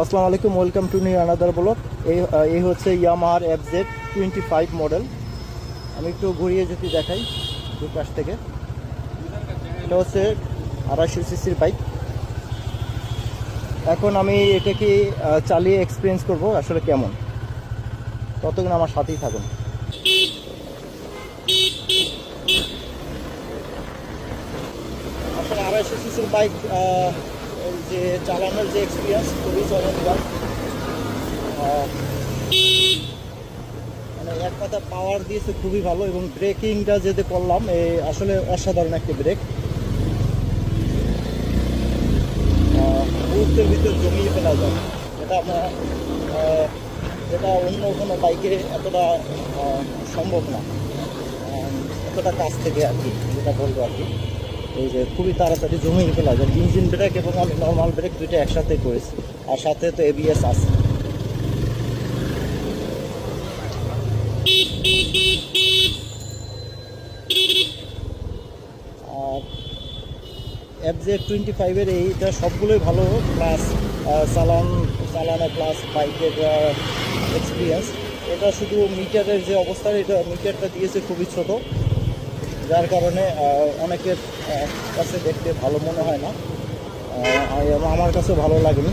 আসসালামু আলাইকুম, welcome to new another blog. এই হচ্ছে ইয়ামাহার FZ25 মডেল। আমি একটু ঘুরিয়ে যদি দেখাই দুই পাশ থেকে। এটা হচ্ছে 250 সিসির বাইক। এখন আমি এটাকে চালিয়ে এক্সপিরিয়েন্স করব আসলে কেমন। ততক্ষণ আমার সাথেই থাকুন। আসলে 250 সিসির বাইক যে চালানোর যে এক্সপিরিয়েন্স খুবই চমৎকার। মানে এক কথা পাওয়ার দিয়েছে খুবই ভালো, এবং ব্রেকিংটা যেতে করলাম আসলে অসাধারণ একটি ব্রেক। মুহূর্তের ভিতর জমিয়ে ফেলা যায়, এটা আমরা যেটা অন্য কোনো বাইকে এতটা সম্ভব না, এতটা কাছ থেকে আর কি যেটা বলবো আর কি। এই যে খুবই তাড়াতাড়ি জমিয়ে ফেলা যায়। ইঞ্জিন ব্রেক এবং আমি নর্মাল ব্রেক দুইটা একসাথে করেছি, আর সাথে তো ABS আছে। আর FZ25-এর এইটা সবগুলোই ভালো, প্লাস চালানো প্লাস বাইকের এক্সপিরিয়েন্স। এটা শুধু মিটারের যে অবস্থা, এটা মিটারটা দিয়েছে খুবই ছোট, যার কারণে অনেকের কাছে দেখতে ভালো মনে হয় না। আমার কাছেও ভালো লাগেনি।